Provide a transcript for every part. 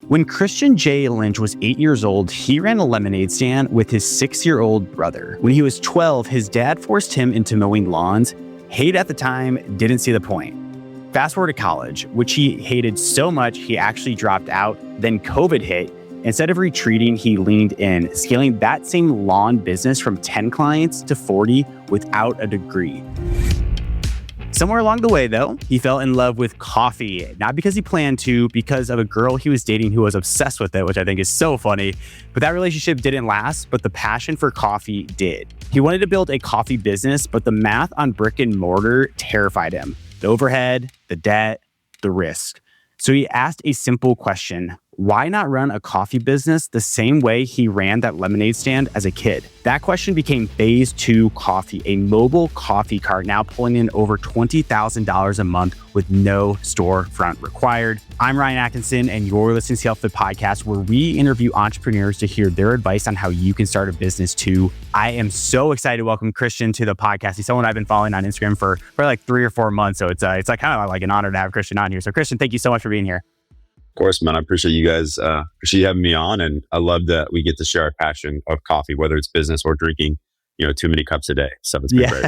When Christian J. Lynch was 8 years old, he ran a lemonade stand with his 6-year-old brother. When he was 12, his dad forced him into mowing lawns. Hated at the time, didn't see the point. Fast forward to college, which he hated so much he actually dropped out. Then COVID hit. Instead of retreating, he leaned in, scaling that same lawn business from 10 clients to 40 without a degree. Somewhere along the way, though, he fell in love with coffee, not because he planned to, because of a girl he was dating who was obsessed with it, which I think is so funny. But that relationship didn't last, but the passion for coffee did. He wanted to build a coffee business, but the math on brick and mortar terrified him. The overhead, the debt, the risk. So he asked a simple question. Why not run a coffee business the same way he ran that lemonade stand as a kid? That question became Phase 2 Coffee, a mobile coffee cart now pulling in over $20,000 a month with no storefront required. I'm Ryan Atkinson, and you're listening to the UpFlip Podcast, where we interview entrepreneurs to hear their advice on how you can start a business too. I am so excited to welcome Christian to the podcast. He's someone I've been following on Instagram for like 3 or 4 months, so it's like kind of like an honor to have Christian on here. So Christian, thank you so much for being here. Of course, man. I appreciate you guys. Appreciate you having me on, and I love that we get to share our passion of coffee, whether it's business or drinking, too many cups a day. So it's been great.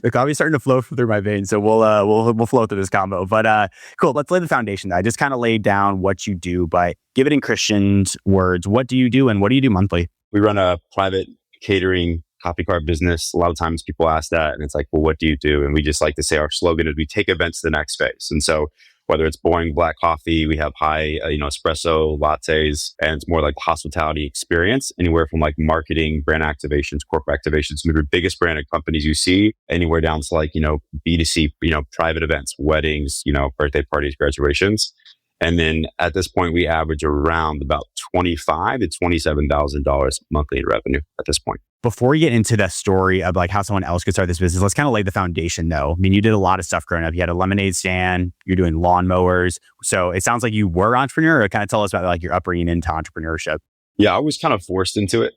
The coffee's starting to flow through my veins, so we'll flow through this combo. But cool. Let's lay the foundation. I just kind of laid down what you do, but give it in Christian's words. What do you do, and what do you do monthly? We run a private catering coffee cart business. A lot of times people ask that, and it's like, well, what do you do? And we just like to say our slogan is we take events to the next phase. And so whether it's boring black coffee, we have high, espresso, lattes, and it's more like hospitality experience, anywhere from like marketing, brand activations, corporate activations, maybe your biggest branded companies you see, anywhere down to like, B2C, private events, weddings, birthday parties, graduations. And then at this point, we average around about $25,000 to $27,000 monthly in revenue at this point. Before we get into the story of like how someone else could start this business, let's kind of lay the foundation though. I mean, you did a lot of stuff growing up. You had a lemonade stand, you're doing lawnmowers. So it sounds like you were an entrepreneur. Or kind of tell us about like your upbringing into entrepreneurship. Yeah, I was kind of forced into it,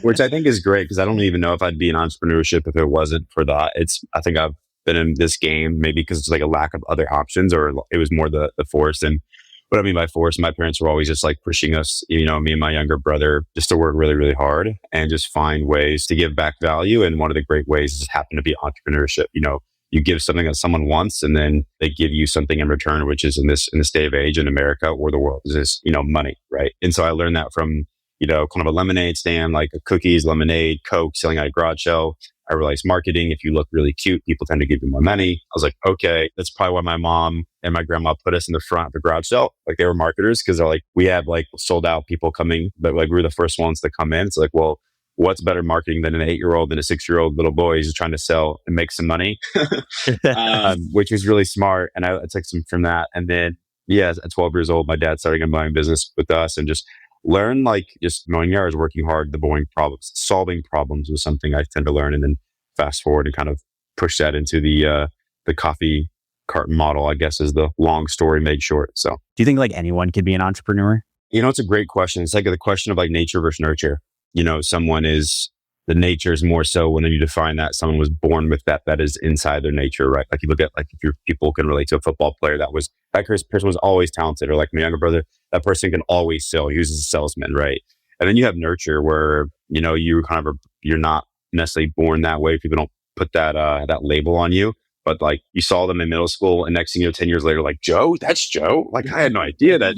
which I think is great because I don't even know if I'd be in entrepreneurship if it wasn't for that. I think I've been in this game maybe because it's like a lack of other options, or it was more the force. And what I mean by force, my parents were always just like pushing us, me and my younger brother, just to work really, really hard and just find ways to give back value. And one of the great ways just happened to be entrepreneurship. You give something that someone wants, and then they give you something in return, which is in this day of age in America or the world is money, right? And so I learned that from kind of a lemonade stand, like cookies, lemonade, Coke, selling at a garage sale. I realized marketing, if you look really cute, people tend to give you more money. I was like, okay, that's probably why my mom and my grandma put us in the front of the garage sale. Like they were marketers because they're like, we had like sold out people coming, but like we were the first ones to come in. It's like, well, what's better marketing than an 8-year-old and a 6-year-old little boy who's just trying to sell and make some money, which was really smart. And I took some from that. And then, at 12 years old, my dad started a mowing business with us and just learn like just mowing yards, working hard, the boring problems, solving problems was something I tend to learn, and then fast forward and kind of push that into the coffee cart model, I guess is the long story made short. So do you think like anyone could be an entrepreneur? It's a great question. It's like the question of like nature versus nurture. The nature is more so when you define that someone was born with that is inside their nature, right? Like you look at like if people can relate to a football player that person was always talented, or like my younger brother, that person can always sell. He was a salesman, right? And then you have nurture where, you're not necessarily born that way. People don't put that label on you, but like you saw them in middle school and next thing 10 years later, like Joe, that's Joe. Like I had no idea that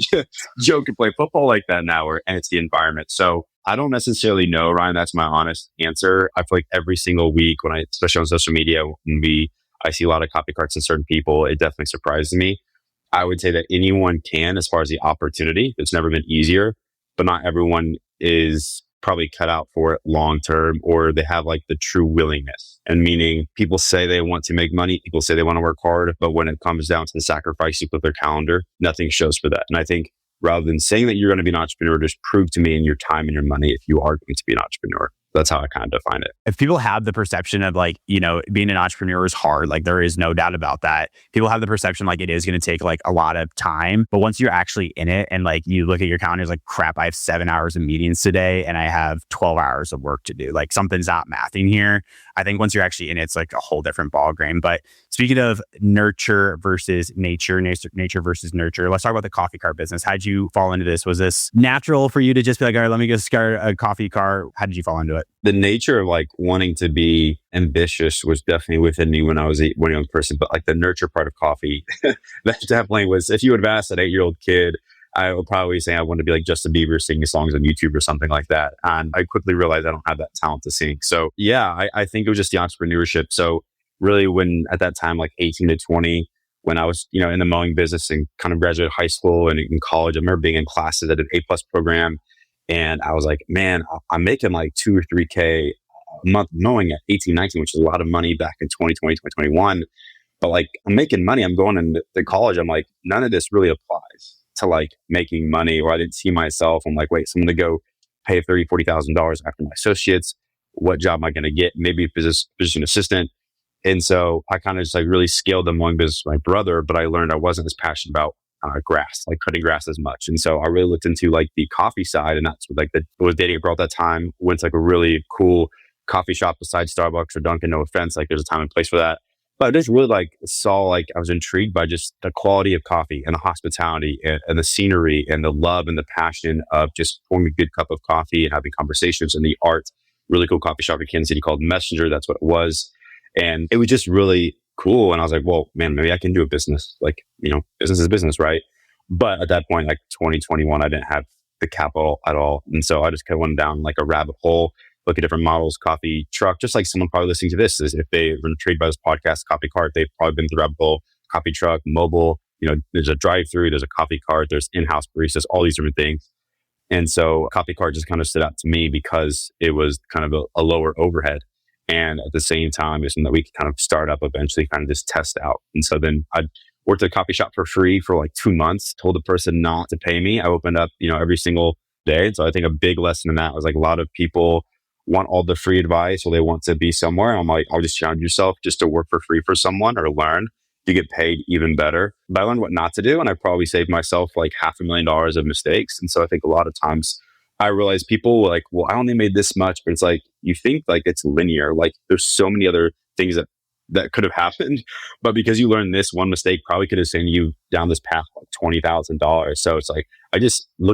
Joe could play football like that now, and it's the environment. So I don't necessarily know, Ryan. That's my honest answer. I feel like every single week especially on social media, I see a lot of copy carts in certain people, it definitely surprises me. I would say that anyone can, as far as the opportunity. It's never been easier, but not everyone is probably cut out for it long term, or they have like the true willingness. And meaning people say they want to make money, people say they want to work hard, but when it comes down to the sacrifice you put their calendar, nothing shows for that. And I think rather than saying that you're going to be an entrepreneur, just prove to me in your time and your money if you are going to be an entrepreneur. That's how I kind of define it. If people have the perception of like, being an entrepreneur is hard, like there is no doubt about that. People have the perception like it is going to take like a lot of time. But once you're actually in it and like you look at your calendar, it's like, crap, I have 7 hours of meetings today and I have 12 hours of work to do. Like something's not mathing here. I think once you're actually in it, it's like a whole different ball game. But Speaking of nurture versus nature versus nurture, let's talk about the coffee cart business. How'd you fall into this? Was this natural for you to just be like, all right, let me go start a coffee cart? How did you fall into it? The nature of like wanting to be ambitious was definitely within me when I was a young person, but like the nurture part of coffee, that definitely was, if you would have asked an 8-year-old kid, I would probably say I want to be like Justin Bieber singing songs on YouTube or something like that. And I quickly realized I don't have that talent to sing. So yeah, I think it was just the entrepreneurship. So really when at that time, like 18 to 20, when I was, in the mowing business and kind of graduated high school and in college, I remember being in classes at an A+ program. And I was like, man, I'm making like 2 or 3K a month mowing at 18, 19, which is a lot of money back in 2020, 2021. But like, I'm making money. I'm going into college. I'm like, none of this really applies to like making money, or I didn't see myself. I'm like, wait, so I'm going to go pay $30,000, $40,000 after my associates. What job am I going to get? Maybe a position assistant. And so I kind of just like really scaled the mowing business with my brother, but I learned I wasn't as passionate about grass, like cutting grass as much. And so I really looked into like the coffee side, and that's what, like I was dating a girl at that time, went to like a really cool coffee shop beside Starbucks or Dunkin', no offense, like there's a time and place for that. But I just really like saw, like I was intrigued by just the quality of coffee and the hospitality and the scenery and the love and the passion of just pouring a good cup of coffee and having conversations, and the art. Really cool coffee shop in Kansas City called Messenger. That's what it was. And it was just really cool. And I was like, well, man, maybe I can do a business. Like, business is business, right? But at that point, like 2021, I didn't have the capital at all. And so I just kind of went down like a rabbit hole, look at different models, coffee truck, just like someone probably listening to this is, if they've been intrigued by this podcast, coffee cart, they've probably been through rabbit hole, coffee truck, mobile, there's a drive-through, there's a coffee cart, there's in-house baristas, all these different things. And so coffee cart just kind of stood out to me because it was kind of a lower overhead. And at the same time, it's something that we could kind of start up eventually, kind of just test out. And so then I worked at a coffee shop for free for like 2 months, told the person not to pay me. I opened up, every single day. And so I think a big lesson in that was like a lot of people want all the free advice, or they want to be somewhere. And I'm like, I'll just challenge yourself just to work for free for someone or learn. You get paid even better. But I learned what not to do. And I probably saved myself like $500,000 of mistakes. And so I think a lot of times I realize people were like, well, I only made this much, but it's like, you think like it's linear. Like there's so many other things that could have happened, but because you learned this one mistake, probably could have sent you down this path like $20,000. So it's like,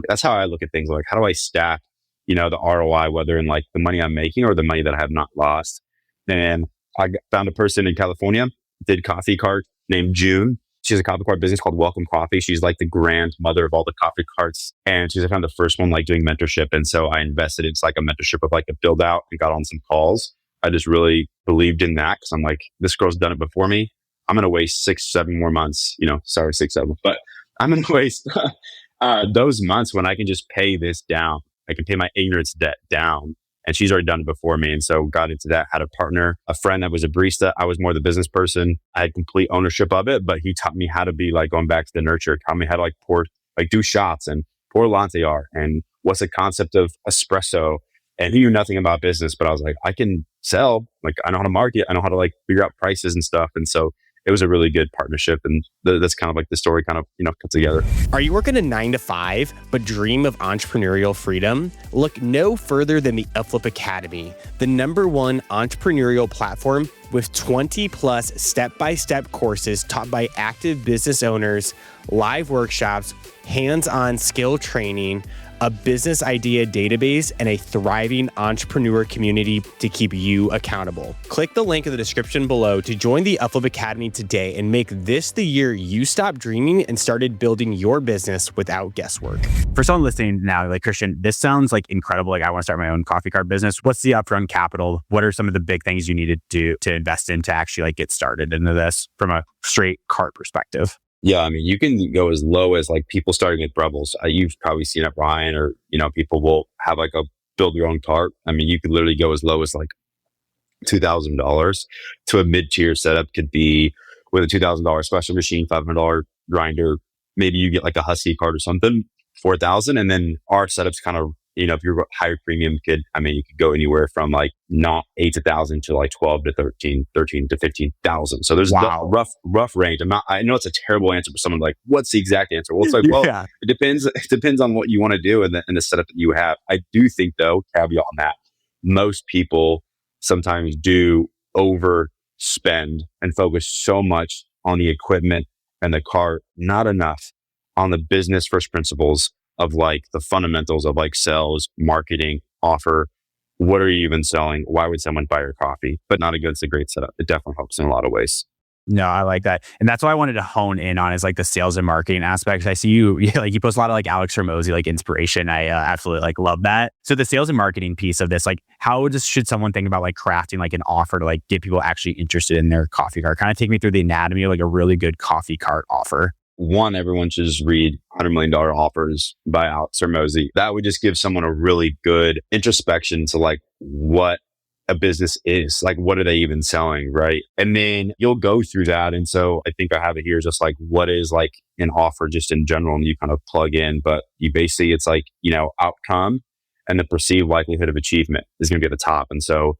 that's how I look at things. Like, how do I stack, the ROI, whether in like the money I'm making or the money that I have not lost? And I found a person in California, did coffee cart named June. She has a coffee cart business called Welcome Coffee. She's like the grandmother of all the coffee carts. And she's kind of the first one like doing mentorship. And so I invested. It's like a mentorship of like a build out and got on some calls. I just really believed in that because I'm like, this girl's done it before me. I'm going to waste 6-7 more months, 6-7, but I'm going to waste those months when I can just pay this down. I can pay my ignorance debt down. And she's already done it before me. And so got into that, had a partner, a friend that was a barista. I was more the business person. I had complete ownership of it, but he taught me how to be like, going back to the nurture, taught me how to like do shots and pour latte art and what's the concept of espresso. And he knew nothing about business, but I was like, I can sell, like I know how to market. I know how to like figure out prices and stuff. And so it was a really good partnership. And that's kind of like the story kind of, cut together. Are you working a 9-to-5, but dream of entrepreneurial freedom? Look no further than the UpFlip Academy, the #1 entrepreneurial platform with 20 plus step-by-step courses taught by active business owners, live workshops, hands-on skill training, a business idea database, and a thriving entrepreneur community to keep you accountable. Click the link in the description below to join the UpFlip Academy today and make this the year you stopped dreaming and started building your business without guesswork. For someone listening now, like Christian, this sounds like incredible. Like I want to start my own coffee cart business. What's the upfront capital? What are some of the big things you need to do to invest in to actually like get started into this from a straight cart perspective? Yeah, I mean, you can go as low as like people starting at Rebels. You've probably seen it, Ryan, or, people will have like a build your own cart. I mean, you could literally go as low as like $2,000 to a mid-tier setup could be with a $2,000 special machine, $500 grinder. Maybe you get like a Husky cart or something, $4,000. And then our setup's kind of, if you're higher premium, you could go anywhere from like not 8 to 1,000 to like 12 to 13 to 15,000. So there's a rough range. I know it's a terrible answer for someone like, what's the exact answer? Well, it's like, It depends. It depends on what you want to do and the setup that you have. I do think though, caveat on that, most people sometimes do overspend spend and focus so much on the equipment and the cart, not enough on the business first principles of like the fundamentals of like sales, marketing, offer. What are you even selling? Why would someone buy your coffee? But not against a great setup. It definitely helps in a lot of ways. No, I like that. And that's what I wanted to hone in on is like the sales and marketing aspects. I see you, like you post a lot of like Alex Hormozy, like inspiration. I absolutely like love that. So the sales and marketing piece of this, like should someone think about like crafting like an offer to like get people actually interested in their coffee cart? Kind of take me through the anatomy of like a really good coffee cart offer. One, everyone should just read $100 million offers by Alex Hormozy. That would just give someone a really good introspection to like what a business is, like what are they even selling, right? And then you'll go through that. And so I think I have it here just like what is like an offer just in general, and you kind of plug in, but you basically it's like, outcome and the perceived likelihood of achievement is going to be at the top. And so,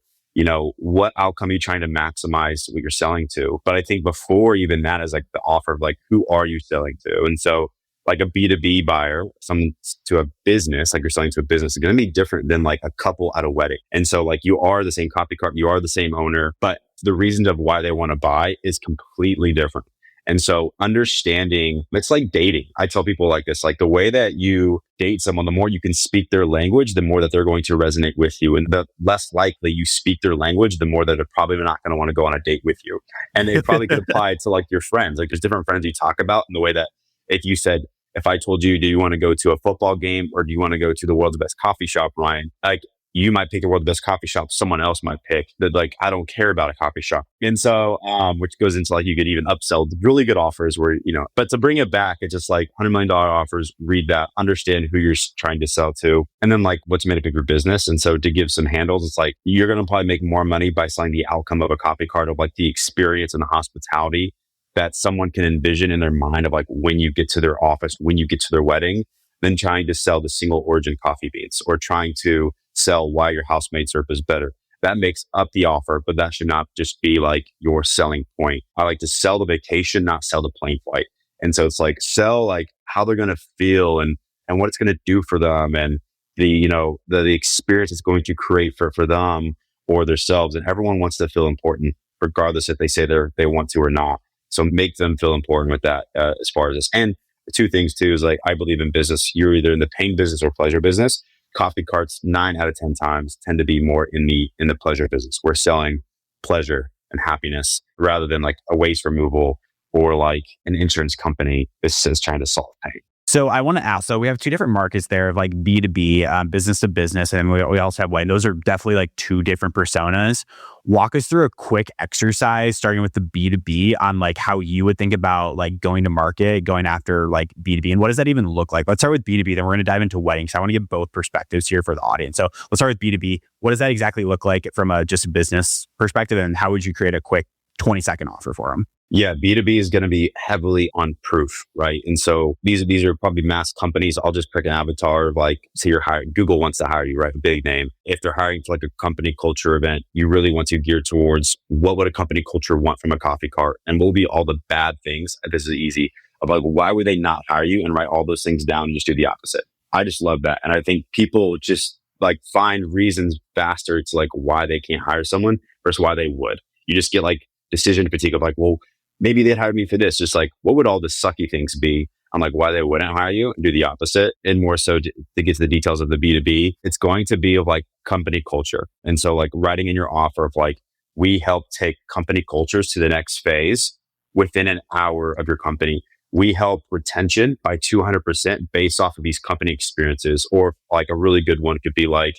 what outcome are you trying to maximize what you're selling to? But I think before even that is like the offer of like, who are you selling to? And so like a B2B buyer, some to a business, like you're selling to a business, is going to be different than like a couple at a wedding. And so like you are the same coffee cart, you are the same owner, but the reason of why they want to buy is completely different. And so understanding, it's like dating. I tell people like this, like the way that you date someone, the more you can speak their language, the more that they're going to resonate with you. And the less likely you speak their language, the more that they're probably not going to want to go on a date with you. And it probably could apply to like your friends. Like there's different friends you talk about in the way that if I told you, do you want to go to a football game or do you want to go to the world's best coffee shop, Ryan? Like you might pick the world's best coffee shop. Someone else might pick that like, I don't care about a coffee shop. And so, which goes into like, you could even upsell really good offers where, but to bring it back, it's just like $100 million offers, read that, understand who you're trying to sell to. And then like what's made a bigger business. And so to give some handles, it's like, you're going to probably make more money by selling the outcome of a coffee cart of like the experience and the hospitality that someone can envision in their mind of like when you get to their office, when you get to their wedding, than trying to sell the single origin coffee beans or trying to sell why your house-made syrup is better. That makes up the offer, but that should not just be like your selling point. I like to sell the vacation, not sell the plane flight. And so it's like sell like how they're going to feel and what it's going to do for them and the experience it's going to create for them or themselves. And everyone wants to feel important, regardless if they say they want to or not. So make them feel important with that as far as this. And the two things too is like, I believe in business. You're either in the pain business or pleasure business. Coffee carts 9 out of 10 times tend to be more in the pleasure business. We're selling pleasure and happiness rather than like a waste removal or like an insurance company that says trying to solve pain. So I want to ask, so we have two different markets there of like B2B, business to business, and we also have wedding. Those are definitely like two different personas. Walk us through a quick exercise, starting with the B2B on like how you would think about like going to market, going after like B2B, and what does that even look like? Let's start with B2B, then we're going to dive into weddings. I want to give both perspectives here for the audience. So let's start with B2B. What does that exactly look like from just a business perspective, and how would you create a quick 20-second offer for them? Yeah, B2B is going to be heavily on proof, right? And so these are probably mass companies. I'll just pick an avatar of like, say you're hiring, Google wants to hire you, right? A big name. If they're hiring for like a company culture event, you really want to gear towards what would a company culture want from a coffee cart? And what will be all the bad things? This is easy. Of like, why would they not hire you? And write all those things down and just do the opposite. I just love that. And I think people just like find reasons faster to like why they can't hire someone versus why they would. You just get like decision fatigue of like, well, maybe they'd hire me for this. Just like, what would all the sucky things be? I'm like, why they wouldn't hire you? And do the opposite. And more so to get to the details of the B2B, it's going to be of like company culture. And so like writing in your offer of like, we help take company cultures to the next phase within an hour of your company. We help retention by 200% based off of these company experiences. Or like a really good one could be like,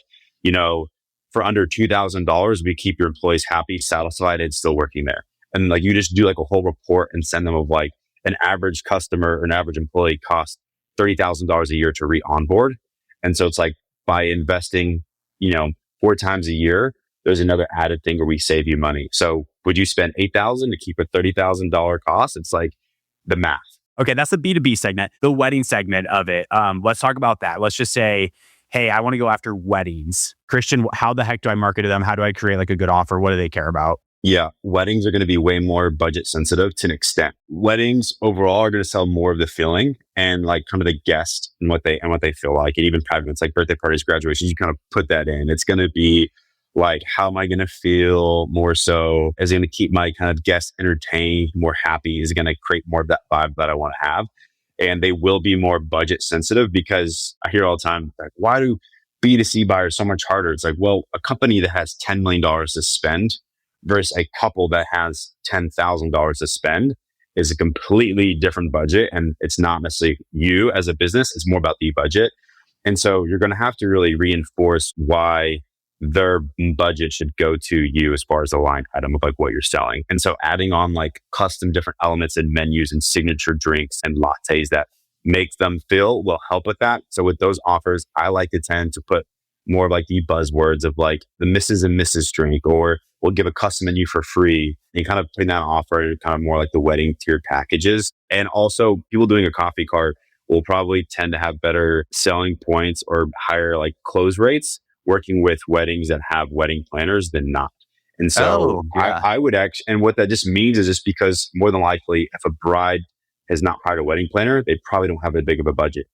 for under $2,000, we keep your employees happy, satisfied, and still working there. And like you just do like a whole report and send them of like an average customer or an average employee costs $30,000 a year to re-onboard. And so it's like by investing, 4 times a year, there's another added thing where we save you money. So would you spend $8,000 to keep a $30,000 cost? It's like the math. Okay, that's the B2B segment. The wedding segment of it. Let's talk about that. Let's just say, hey, I want to go after weddings. Christian, how the heck do I market to them? How do I create like a good offer? What do they care about? Yeah, weddings are going to be way more budget sensitive to an extent. Weddings overall are going to sell more of the feeling and like kind of the guest and what they feel like. And even private events like birthday parties, graduations, you kind of put that in. It's going to be Like, how am I going to feel more so? Is it going to keep my kind of guests entertained, more happy? Is it going to create more of that vibe that I want to have? And they will be more budget sensitive, because I hear all the time, like, why do B2C buyers so much harder? It's like, well, a company that has $10 million to spend versus a couple that has $10,000 to spend is a completely different budget. And it's not necessarily you as a business, it's more about the budget. And so you're going to have to really reinforce why their budget should go to you as far as the line item of like what you're selling. And so adding on like custom different elements and menus and signature drinks and lattes that make them feel will help with that. So with those offers, I like to tend to put more of like the buzzwords of like the Mrs. and Mrs. drink, or we'll give a custom menu for free, and kind of putting that offer in kind of more like the wedding tier packages. And also people doing a coffee cart will probably tend to have better selling points or higher like close rates working with weddings that have wedding planners than not. And so I would actually, and what that just means is just because more than likely, if a bride has not hired a wedding planner, they probably don't have as big of a budget.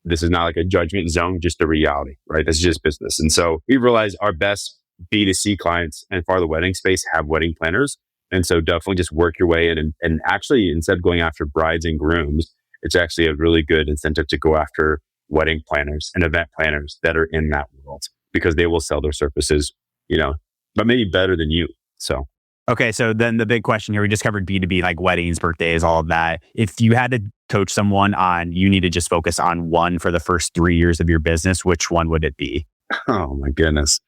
This is not like a judgment zone, just a reality, right? This is just business. And so we realize our best B2C clients and for the wedding space have wedding planners. And so definitely just work your way in. And actually, instead of going after brides and grooms, it's actually a really good incentive to go after wedding planners and event planners that are in that world, because they will sell their services, but maybe better than you. So, okay. So then the big question here, we just covered B2B, like weddings, birthdays, all of that. If you had to coach someone on, you need to just focus on one for the first 3 years of your business, which one would it be? Oh my goodness.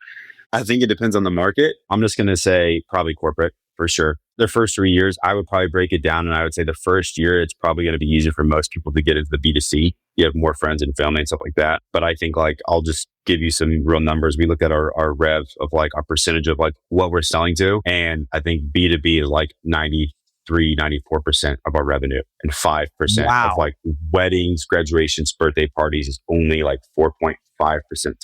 I think it depends on the market. I'm just going to say probably corporate for sure. The first 3 years, I would probably break it down. And I would say the first year, it's probably going to be easier for most people to get into the B2C. You have more friends and family and stuff like that. But I think like, I'll just give you some real numbers. We look at our rev of like our percentage of like what we're selling to. And I think B2B is like 94% of our revenue, and 5% of like weddings, graduations, birthday parties is only like 4.5%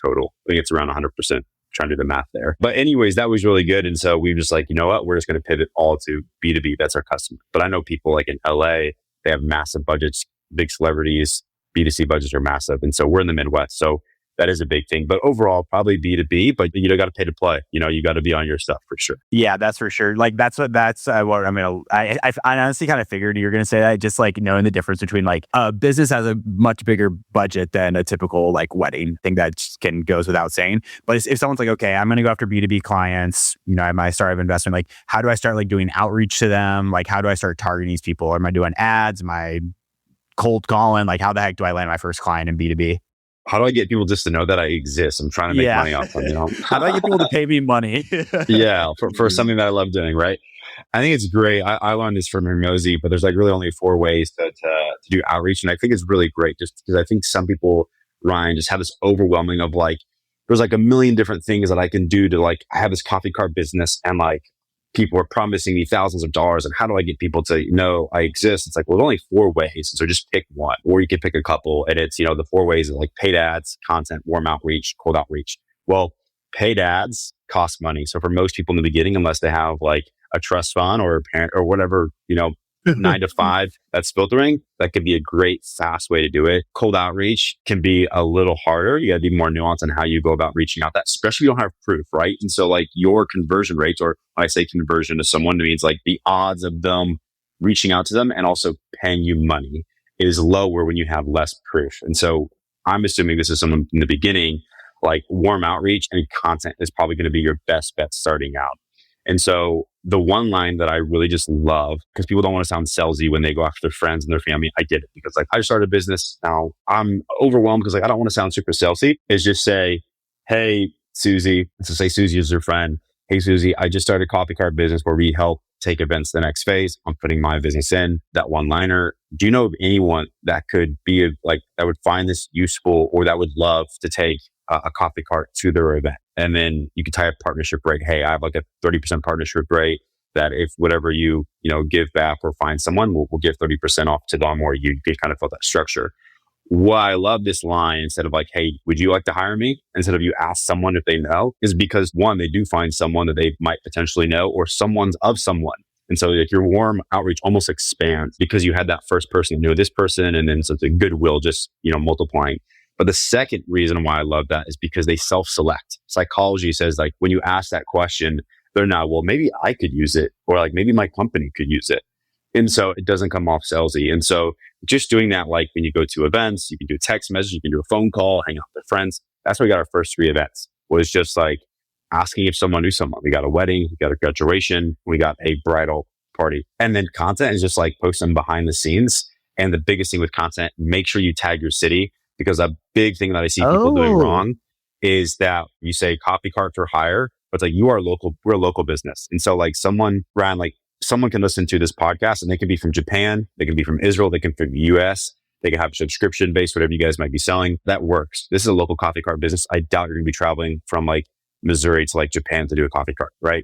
total. I think it's around 100%. Trying to do the math there. But anyways, that was really good. And so we were just like, you know what, we're just going to pivot all to B2B. That's our customer. But I know people like in LA, they have massive budgets, big celebrities, B2C budgets are massive. And so we're in the Midwest. So that is a big thing. But overall, probably B2B, but you got to pay to play. You got to be on your stuff for sure. Yeah, that's for sure. Like that's what I mean. I honestly kind of figured you were going to say that, just like knowing the difference between like a business has a much bigger budget than a typical like wedding thing that goes without saying. But if someone's like, okay, I'm going to go after B2B clients, I might start of investment. Like, how do I start like doing outreach to them? Like, how do I start targeting these people? Am I doing ads? Am I cold calling? Like, how the heck do I land my first client in B2B? How do I get people just to know that I exist? I'm trying to make money off them, How do I get people to pay me money? Yeah, for something that I love doing, right? I think it's great. I learned this from Hermosi, but there's like really only 4 ways to do outreach. And I think it's really great just because I think some people, Ryan, just have this overwhelming of like, there's like a million different things that I can do to like, I have this coffee cart business and like, people are promising me thousands of dollars, and how do I get people to know I exist? It's like, well, there's only 4 ways. So just pick one, or you can pick a couple. And it's, the 4 ways are like paid ads, content, warm outreach, cold outreach. Well, paid ads cost money. So for most people in the beginning, unless they have like a trust fund or a parent or whatever, 9 to 5 that's filtering, that could be a great fast way to do it. Cold outreach can be a little harder. You got to be more nuanced on how you go about reaching out, that especially if you don't have proof, right? And so like your conversion rates, or when I say conversion to someone, it means like the odds of them reaching out to them and also paying you money is lower when you have less proof. And so I'm assuming this is someone in the beginning, like warm outreach and content is probably going to be your best bet starting out. And so the one line that I really just love, because people don't want to sound salesy when they go after their friends and their family. I get it, because like I started a business now. I'm overwhelmed because like I don't want to sound super salesy. Is just say, hey, Susie. So say Susie is your friend. Hey, Susie, I just started a coffee cart business where we help take events to the next phase. I'm putting my business in. That one liner. Do you know of anyone that could be like, that would find this useful or that would love to take a coffee cart to their event? And then you can tie a partnership rate. Hey, I have like a 30% partnership rate that if whatever you give back or find someone, we'll give 30% off to them, or you kind of feel that structure. Why I love this line, instead of like, hey, would you like to hire me? Instead of you ask someone if they know, is because one, they do find someone that they might potentially know, or someone's of someone. And so like your warm outreach almost expands because you had that first person who knew this person, and then so it's a goodwill just, multiplying. But the second reason why I love that is because they self-select. Psychology says like when you ask that question, they're not, well, maybe I could use it, or like maybe my company could use it. And so it doesn't come off salesy. And so just doing that, like when you go to events, you can do a text message, you can do a phone call, hang out with friends. That's why we got our first 3 events, was just like asking if someone knew someone. We got a wedding, we got a graduation, we got a bridal party. And then content is just like posting behind the scenes. And the biggest thing with content, make sure you tag your city, because a big thing that I see people doing wrong is that you say coffee cart for hire, but it's like we're a local business. And so like someone can listen to this podcast and they can be from Japan, they can be from Israel, they can be from the US, they can have a subscription based, whatever you guys might be selling. That works. This is a local coffee cart business. I doubt you're going to be traveling from like Missouri to like Japan to do a coffee cart, right?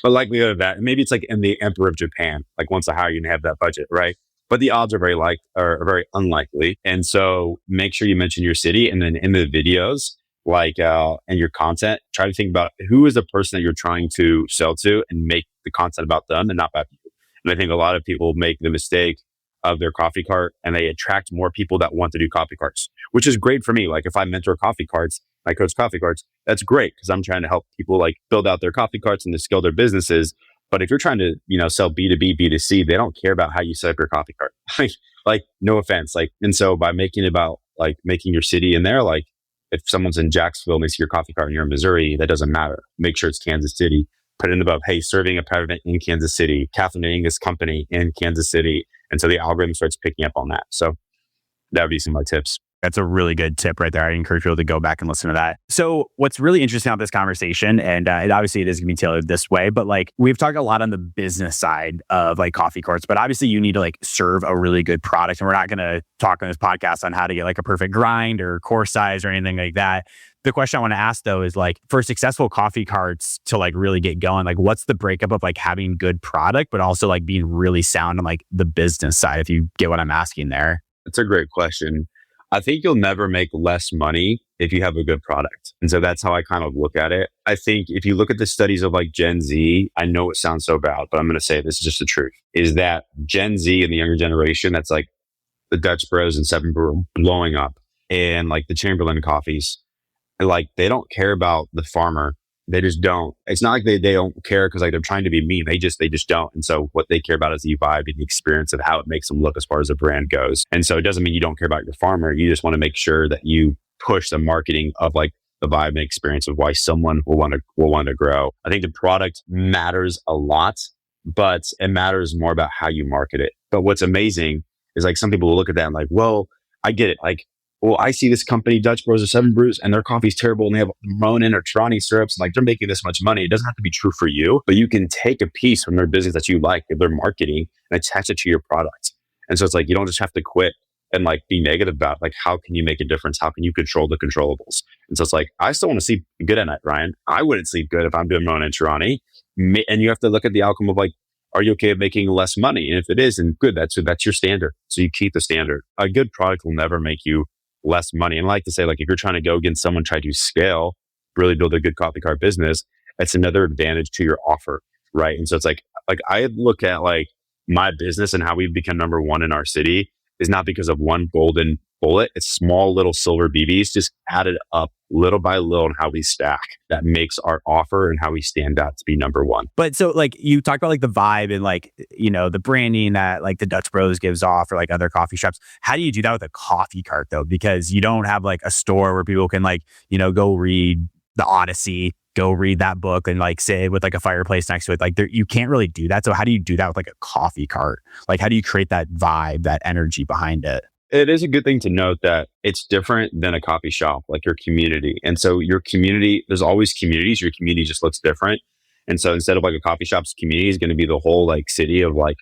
But likelihood of that, maybe it's like in the emperor of Japan, like once a hire, you can have that budget, right? But the odds are very unlikely. And so make sure you mention your city, and then in the videos, and your content, try to think about who is the person that you're trying to sell to and make the content about them and not about you. And I think a lot of people make the mistake of their coffee cart and they attract more people that want to do coffee carts, which is great for me. Like if I mentor coffee carts, I coach coffee carts, that's great because I'm trying to help people like build out their coffee carts and to scale their businesses. But if you're trying to, sell B2B, B2C, they don't care about how you set up your coffee cart. like no offense. And so by making it about like making your city in there, like if someone's in Jacksonville and they see your coffee cart and you're in Missouri, that doesn't matter. Make sure it's Kansas City. Put it above, hey, serving a private event in Kansas City, Kathleen Angus company in Kansas City. And so the algorithm starts picking up on that. So that would be some of my tips. That's a really good tip right there. I encourage people to go back and listen to that. So what's really interesting about this conversation, and obviously it is going to be tailored this way, but like we've talked a lot on the business side of like coffee carts, but obviously you need to like serve a really good product. And we're not going to talk on this podcast on how to get like a perfect grind or course size or anything like that. The question I want to ask though is like for successful coffee carts to like really get going, like what's the breakup of like having good product, but also like being really sound on like the business side, if you get what I'm asking there? That's a great question. I think you'll never make less money if you have a good product. And so that's how I kind of look at it. I think if you look at the studies of like Gen Z, I know it sounds so bad, but I'm going to say this is just the truth, is that Gen Z and the younger generation, that's like the Dutch Bros and Seven Brew blowing up, and like the Chamberlain coffees, like they don't care about the farmer. They just don't. It's not like they don't care because like they're trying to be mean. They just don't. And so what they care about is the vibe and the experience of how it makes them look as far as the brand goes. And so it doesn't mean you don't care about your farmer. You just want to make sure that you push the marketing of like the vibe and experience of why someone will want to grow. I think the product matters a lot, but it matters more about how you market it. But what's amazing is like some people will look at that and like, well, I get it. Like, well, I see this company, Dutch Bros or Seven Brews, and their coffee's terrible and they have Monin or Trani syrups, and like they're making this much money. It doesn't have to be true for you, but you can take a piece from their business that you like, their marketing, and attach it to your product. And so it's like, you don't just have to quit and like be negative about it. Like, how can you make a difference? How can you control the controllables? And so it's like, I still want to sleep good at night, Ryan. I wouldn't sleep good if I'm doing Monin and Trani. And you have to look at the outcome of like, are you okay with making less money? And if it is, then good, that's your standard. So you keep the standard. A good product will never make you less money. And I like to say, like, if you're trying to go against someone, try to scale, really build a good coffee cart business, it's another advantage to your offer, right? And so it's like I look at like my business and how we've become number one in our city is not because of one golden bullet. It's small little silver BBs just added up little by little and how we stack that makes our offer and how we stand out to be number one. But so like you talk about like the vibe and like, the branding that like the Dutch Bros gives off or like other coffee shops. How do you do that with a coffee cart though? Because you don't have like a store where people can like, go read the Odyssey, go read that book and like sit with like a fireplace next to it. Like you can't really do that. So how do you do that with like a coffee cart? Like how do you create that vibe, that energy behind it? It is a good thing to note that it's different than a coffee shop, like your community. And so your community, there's always communities. Your community just looks different. And so instead of like a coffee shop's community is going to be the whole like city of like,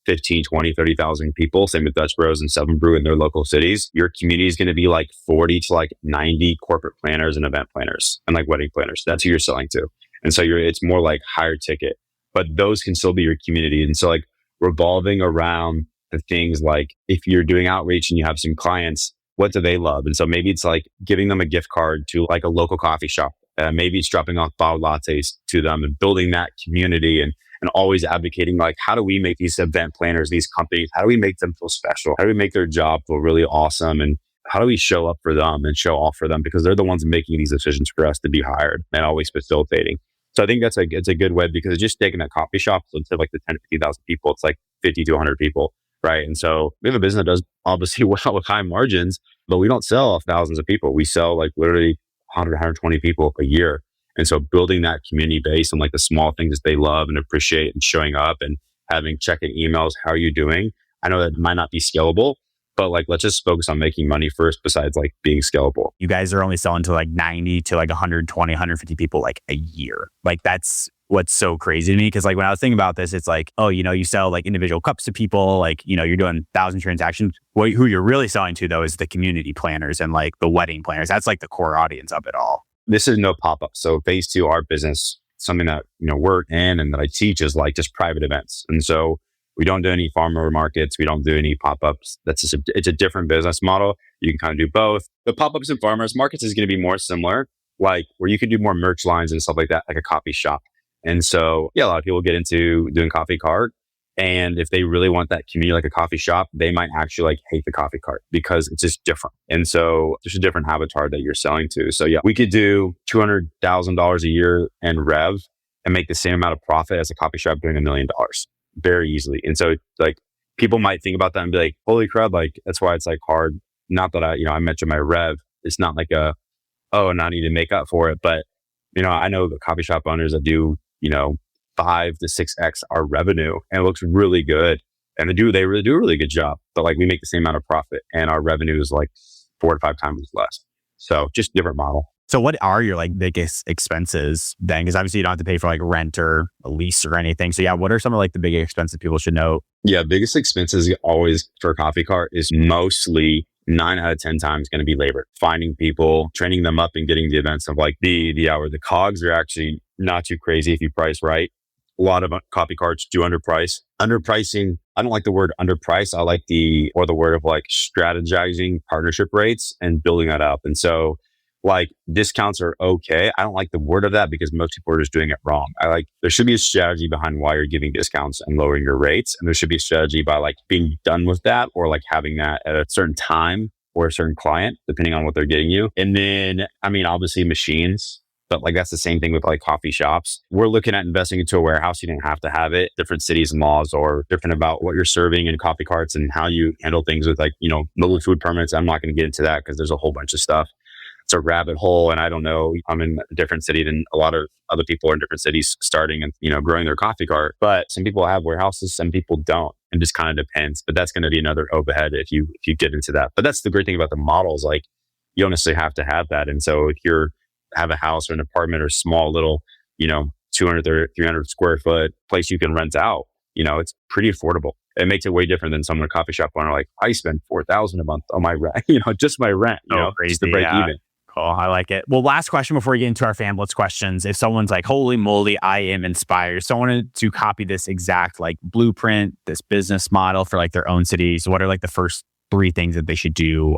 15, 20, 30,000 people. Same with Dutch Bros and Seven Brew in their local cities. Your community is going to be like 40 to like 90 corporate planners and event planners and like wedding planners. That's who you're selling to. And so it's more like higher ticket, but those can still be your community. And so like revolving around the things like if you're doing outreach and you have some clients, what do they love? And so maybe it's like giving them a gift card to like a local coffee shop. Maybe it's dropping off bottled lattes to them and building that community and always advocating like, how do we make these event planners, these companies, how do we make them feel special? How do we make their job feel really awesome? And how do we show up for them and show off for them? Because they're the ones making these decisions for us to be hired and always facilitating. So I think it's a good way, because it's just taking that coffee shop. So instead of like the 10 to 50,000 people, it's like 50 to 100 people, right? And so we have a business that does obviously well with high margins, but we don't sell thousands of people. We sell like literally 100, 120 people a year. And so building that community base and like the small things that they love and appreciate and showing up and having check-in emails, how are you doing? I know that might not be scalable, but like, let's just focus on making money first besides like being scalable. You guys are only selling to like 90 to like 120, 150 people like a year. Like that's what's so crazy to me. Cause like when I was thinking about this, it's like, oh, you sell like individual cups to people, like, you're doing 1,000 transactions. Who you're really selling to though is the community planners and like the wedding planners. That's like the core audience of it all. This is no pop-up. So phase 2, our business, something that, we're in and that I teach is like just private events. And so we don't do any farmer markets. We don't do any pop-ups. It's a different business model. You can kind of do both. The pop-ups and farmers markets is going to be more similar, like where you can do more merch lines and stuff like that, like a coffee shop. And so, yeah, a lot of people get into doing coffee cart. And if they really want that community, like a coffee shop, they might actually like hate the coffee cart because it's just different. And so there's a different avatar that you're selling to. So yeah, we could do $200,000 a year in rev and make the same amount of profit as a coffee shop doing $1 million very easily. And so like people might think about that and be like, holy crap, like that's why it's like hard. Not that I mentioned my rev. It's not like and I need to make up for it. But, I know the coffee shop owners that do, 5 to 6x our revenue, and it looks really good. And they really do a really good job. But like we make the same amount of profit and our revenue is like 4 to 5 times less. So just different model. So what are your like biggest expenses then? Because obviously you don't have to pay for like rent or a lease or anything. So yeah, what are some of like the big expenses people should know? Yeah, biggest expenses always for a coffee cart is mostly 9 out of 10 times going to be labor. Finding people, training them up and getting the events of like the hour. The COGS are actually not too crazy if you price right. A lot of coffee carts do underprice. Underpricing, I don't like the word underprice. I like the word of like strategizing partnership rates and building that up. And so like discounts are okay. I don't like the word of that because most people are just doing it wrong. There should be a strategy behind why you're giving discounts and lowering your rates. And there should be a strategy by like being done with that or like having that at a certain time or a certain client, depending on what they're getting you. And then, obviously machines, but like that's the same thing with like coffee shops. We're looking at investing into a warehouse. You didn't have to have it. Different cities and laws are different about what you're serving in coffee carts and how you handle things with like, mobile food permits. I'm not going to get into that because there's a whole bunch of stuff. It's a rabbit hole. And I don't know, I'm in a different city than a lot of other people are in different cities starting and, growing their coffee cart. But some people have warehouses, some people don't. It just kind of depends. But that's going to be another overhead if you get into that. But that's the great thing about the models. Like you don't necessarily have to have that. And so if you're have a house or an apartment or small little, 200 or 300 square foot place you can rent out, it's pretty affordable. It makes it way different than someone a coffee shop owner like, I spend $4,000 a month on my rent, just my rent, crazy, just to break even. Cool. I like it. Well, last question before we get into our fan blitz questions. If someone's like, holy moly, I am inspired. Someone to copy this exact like blueprint, this business model for like their own cities. What are like the first 3 things that they should do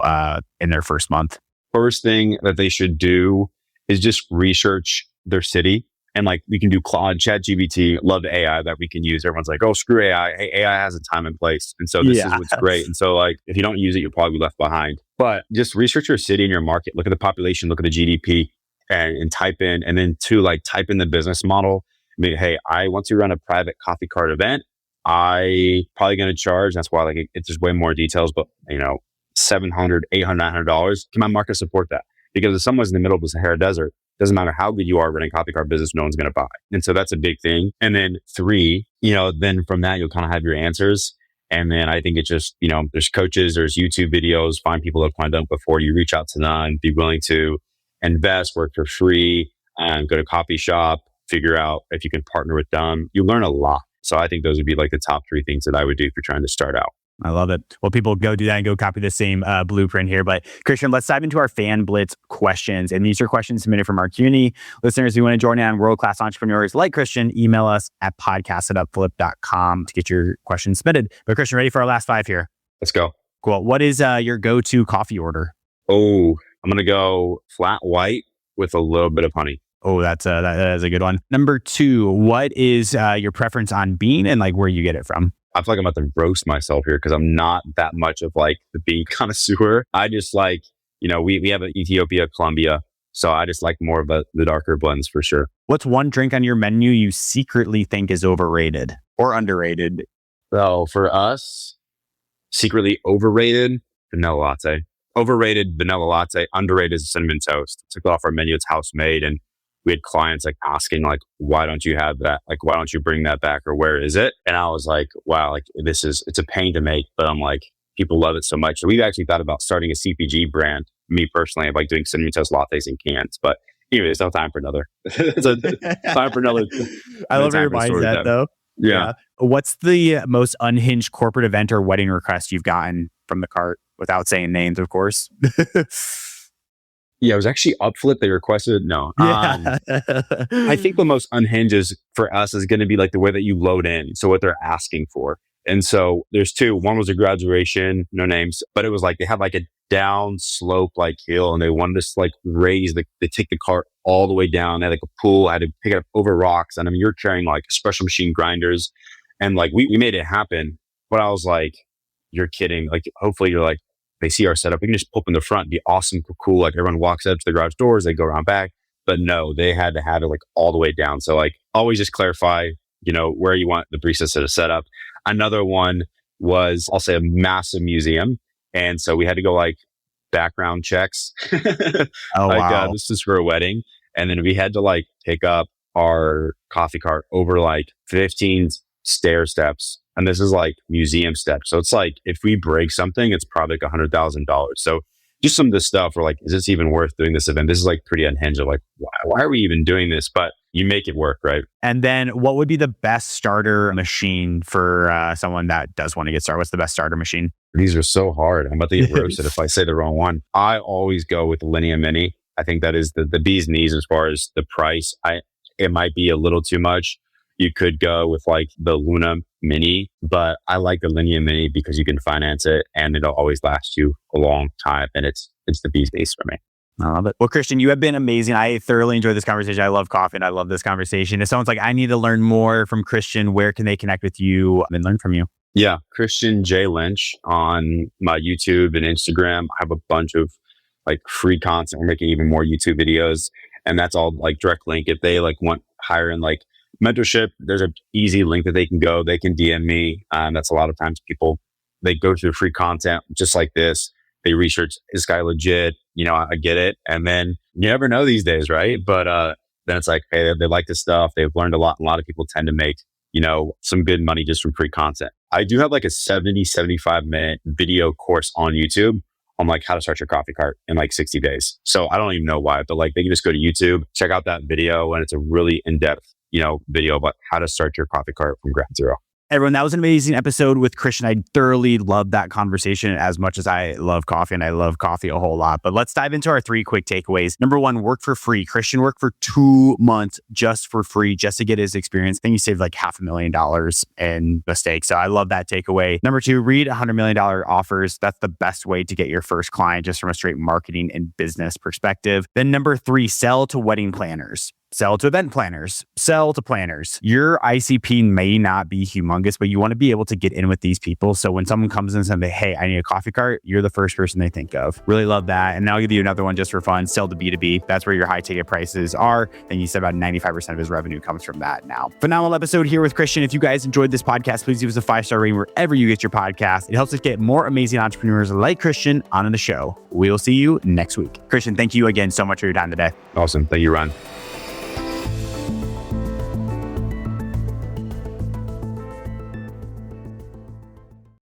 in their first month? First thing that they should do is just research their city. And like we can do Claude, ChatGPT, love the AI that we can use. Everyone's like, oh, screw AI. Hey, AI has a time and place. And so this is what's great. And so like, if you don't use it, you'll probably be left behind. But just research your city and your market. Look at the population, look at the GDP and type in. And then type in the business model. Hey, I want to run a private coffee cart event. I probably going to charge. That's why like it's just way more details, but $700, $800, $900. Can my market support that? Because if someone's in the middle of the Sahara Desert, doesn't matter how good you are running a coffee cart business, no one's going to buy. And so that's a big thing. And then 3, then from that, you'll kind of have your answers. And then I think it's just, there's coaches, there's YouTube videos, find people that have kind of done it before you reach out to them, be willing to invest, work for free, and go to coffee shop, figure out if you can partner with them. You learn a lot. So I think those would be like the top 3 things that I would do if you're trying to start out. I love it. Well, people go do that and go copy the same blueprint here. But Christian, let's dive into our fan blitz questions. And these are questions submitted from our community. Listeners, if you want to join in world-class entrepreneurs like Christian, email us at podcast@upflip.com to get your questions submitted. But Christian, ready for our last 5 here? Let's go. Cool. What is your go-to coffee order? Oh, I'm going to go flat white with a little bit of honey. Oh, that is a good one. Number 2, what is your preference on bean and like where you get it from? I feel like I'm about to roast myself here because I'm not that much of like the bean connoisseur. I just like, we have an Ethiopia, Colombia. So I just like more of the darker blends for sure. What's one drink on your menu you secretly think is overrated or underrated? So for us, secretly overrated, vanilla latte. Overrated vanilla latte, underrated is cinnamon toast. Took it off our menu. It's house made. And we had clients like asking like, why don't you have that? Like, why don't you bring that back? Or where is it? And I was like, wow, like it's a pain to make, but I'm like, people love it so much. So we've actually thought about starting a CPG brand. Me personally, I'm like doing cinnamon toast lattes in cans, but anyway, there's no time for another. Time for another. I love your mindset though. Yeah. What's the most unhinged corporate event or wedding request you've gotten from the cart without saying names, of course? Yeah, it was actually UpFlip. They requested it. No. Yeah. I think the most unhinged is for us is going to be like the way that you load in. So what they're asking for. And so there's two. One was a graduation, no names, but it was like they had like a down slope like hill and they wanted us to like they take the cart all the way down. They had like a pool. I had to pick it up over rocks. And I mean, you're carrying like special machine grinders. And like we made it happen. But I was like, you're kidding. Like, hopefully you're like, they see our setup. We can just pull up in the front, be awesome, cool. Like everyone walks up to the garage doors, they go around back. But no, they had to have it like all the way down. So like always just clarify, where you want the barista to set up. Another one was, I'll say, a massive museum. And so we had to go like background checks. Oh, like, wow. This is for a wedding. And then we had to like pick up our coffee cart over like 15 stair steps. And this is like museum steps. So it's like, if we break something, it's probably like $100,000. So just some of this stuff, we're like, is this even worth doing this event? This is like pretty unhinged. I'm like, why are we even doing this? But you make it work, right? And then what would be the best starter machine for someone that does want to get started? What's the best starter machine? These are so hard. I'm about to get roasted if I say the wrong one. I always go with the Linear Mini. I think that is the bee's knees as far as the price. It might be a little too much. You could go with like the Luna Mini, but I like the Linear Mini because you can finance it and it'll always last you a long time. And it's the bee's knees for me. I love it. Well, Christian, you have been amazing. I thoroughly enjoyed this conversation. I love coffee and I love this conversation. If someone's like, I need to learn more from Christian, where can they connect with you and learn from you? Yeah, Christian J. Lynch on my YouTube and Instagram. I have a bunch of like free content. We're making even more YouTube videos. And that's all like direct link. If they like want hiring like mentorship, there's an easy link that they can go. They can DM me. That's a lot of times people, they go through free content just like this. They research, is this guy legit? I get it. And then you never know these days, right? But then it's like, hey, they like this stuff. They've learned a lot. A lot of people tend to make, some good money just from free content. I do have like a 75 minute video course on YouTube on like how to start your coffee cart in like 60 days. So I don't even know why, but like they can just go to YouTube, check out that video. And it's a really in-depth, video about how to start your coffee cart from ground zero. Everyone, that was an amazing episode with Christian. I thoroughly loved that conversation as much as I love coffee, and I love coffee a whole lot. But let's dive into our 3 quick takeaways. Number 1, work for free. Christian worked for 2 months just for free, just to get his experience. I think he saved like $500,000 in mistakes. So I love that takeaway. Number 2, read $100 million offers. That's the best way to get your first client, just from a straight marketing and business perspective. Then number 3, sell to wedding planners. Sell to event planners, sell to planners. Your ICP may not be humongous, but you want to be able to get in with these people. So when someone comes in and says, hey, I need a coffee cart, you're the first person they think of. Really love that. And then I'll give you another one just for fun. Sell to B2B. That's where your high ticket prices are. And you said about 95% of his revenue comes from that now. Phenomenal episode here with Christian. If you guys enjoyed this podcast, please give us a 5-star rating wherever you get your podcast. It helps us get more amazing entrepreneurs like Christian on the show. We'll see you next week. Christian, thank you again so much for your time today. Awesome. Thank you, Ron.